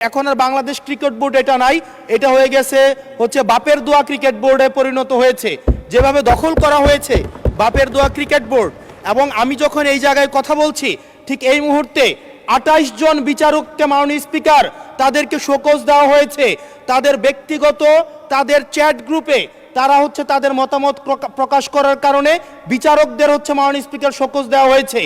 এখন আর Bangladesh cricket board এটা নাই, এটা হয়ে গেছে হচ্ছে বাপের দোয়া ক্রিকেট বোর্ডে পরিণত হয়েছে। যেভাবে দখল করা হয়েছে বাপের দোয়া ক্রিকেট বোর্ড, এবং আমি যখন এই জায়গায় কথা বলছি ঠিক এই মুহূর্তে 28 জন বিচারককে মাননীয় স্পিকার তাদেরকে শোকজ দেওয়া হয়েছে। তাদের ব্যক্তিগত তাদের চ্যাট গ্রুপে তারা হচ্ছে তাদের মতামত প্রকাশ করার কারণে বিচারকদের হচ্ছে মাননীয় স্পিকার শোকজ দেওয়া হয়েছে।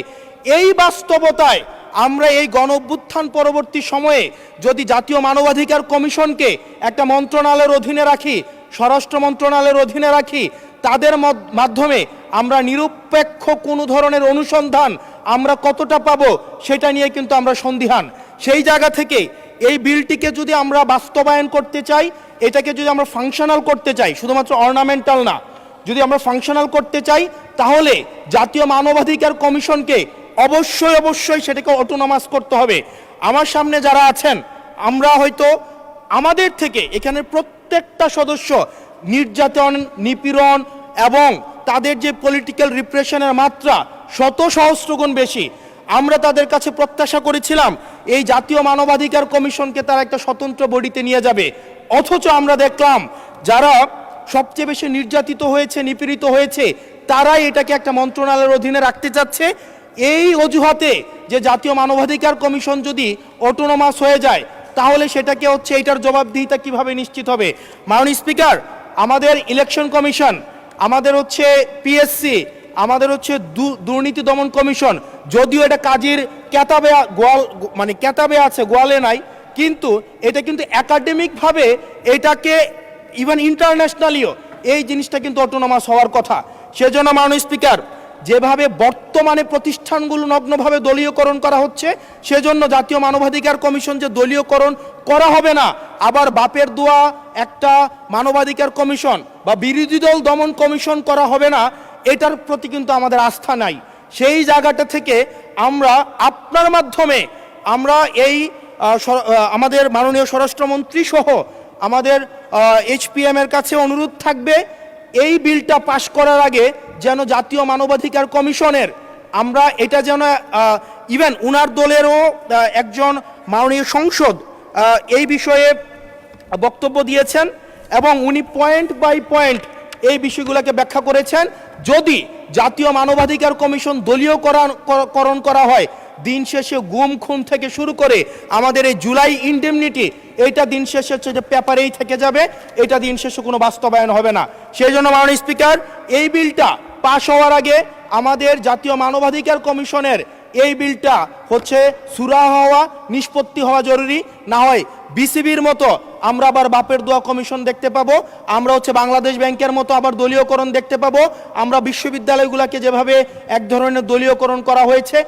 এই বাস্তবতায় আমরা এই গণ অভ্যুত্থান পরবর্তী সময়ে যদি জাতীয় মানবাধিকার কমিশনকে একটা মন্ত্রণালয়ের অধীনে রাখি, স্বরাষ্ট্র মন্ত্রণালয়ের অধীনে রাখি, তাদের মাধ্যমে আমরা নিরপেক্ষ কোনো ধরনের অনুসন্ধান আমরা কতটা পাবো সেটা নিয়ে কিন্তু আমরা সন্দিহান। সেই জায়গা থেকে এই বিলটিকে যদি আমরা বাস্তবায়ন করতে চাই, এটাকে যদি আমরা ফাংশনাল করতে চাই, শুধুমাত্র অর্নামেন্টাল না, যদি আমরা ফাংশনাল করতে চাই তাহলে জাতীয় মানবাধিকার কমিশনকে অবশ্যই সেটাকে অটোনমাস করতে হবে। আমার সামনে যারা আছেন আমরা হয়তো আমাদের থেকে এখানে প্রত্যেকটা সদস্য নির্যাতন, নিপীড়ন এবং তাদের যে পলিটিক্যাল রিপ্রেশনের মাত্রা শত সহস্রগুণ বেশি। আমরা তাদের কাছে প্রত্যাশা করেছিলাম এই জাতীয় মানবাধিকার কমিশনকে তারা একটা স্বতন্ত্র বডিতে নিয়ে যাবে, অথচ আমরা দেখলাম যারা সবচেয়ে বেশি নির্যাতিত হয়েছে, নিপীড়িত হয়েছে, তারাই এটাকে একটা মন্ত্রণালয়ের অধীনে রাখতে চাচ্ছে। এই অজুহাতে যে জাতীয় মানবাধিকার কমিশন যদি অটোনমাস হয়ে যায় তাহলে সেটাকে হচ্ছে এটার জবাবদিহিতা কিভাবে নিশ্চিত হবে। মাননীয় স্পিকার, আমাদের ইলেকশন কমিশন, আমাদের হচ্ছে পিএসসি, আমাদের হচ্ছে দুর্নীতি দমন কমিশন, যদিও এটা কাজের কেতাবে কেতাবে আছে, গোয়ালে নাই, কিন্তু এটা কিন্তু একাডেমিকভাবে এটাকে ইভেন ইন্টারন্যাশনালিও এই জিনিসটা কিন্তু অটোনমাস হওয়ার কথা। সেজন্য মাননীয় স্পিকার, যেভাবে বর্তমানে প্রতিষ্ঠানগুলো নগ্নভাবে দলীয়করণ করা হচ্ছে, সেজন্য জাতীয় মানবাধিকার কমিশন যে দলীয়করণ করা হবে না, আবার বাপের দোয়া একটা মানবাধিকার কমিশন বা বিরোধী দল দমন কমিশন করা হবে না, এটার প্রতি কিন্তু আমাদের আস্থা নাই। সেই জায়গাটা থেকে আমরা আপনার মাধ্যমে আমরা এই আমাদের মাননীয় স্বরাষ্ট্রমন্ত্রী সহ আমাদের HPM এর কাছে অনুরোধ থাকবে এই বিলটা পাশ করার আগে যেন জাতীয় মানবাধিকার কমিশনের আমরা এটা যেন ইভেন উনার দলেরও একজন মাননীয় সংসদ এই বিষয়ে বক্তব্য দিয়েছেন এবং উনি পয়েন্ট বাই পয়েন্ট এই বিষয়গুলোকে ব্যাখ্যা করেছেন। যদি জাতীয় মানবাধিকার কমিশন দলীয়করণ করা হয়, দিন শেষে গুম খুন থেকে শুরু করে আমাদের এই জুলাই ইনডেমনিটি, এইটা দিন শেষে হচ্ছে যে পেপারেই থেকে যাবে, এটা দিন শেষে কোনো বাস্তবায়ন হবে না। সেই জন্য মাননীয় স্পিকার, এই বিলটা পাশ হওয়ার আগে আমাদের জাতীয় মানবাধিকার কমিশনের এই বিলটা হচ্ছে সুরাহা হওয়া, নিষ্পত্তি হওয়া জরুরি। না হয় বিসিবির মতো আমরা আবার বাপের দোয়া কমিশন দেখতে পাবো, আমরা হচ্ছে বাংলাদেশ ব্যাংকের মতো আবার দলীয়করণ দেখতে পাবো, আমরা বিশ্ববিদ্যালয়গুলোকে যেভাবে এক ধরনের দলীয়করণ করা হয়েছে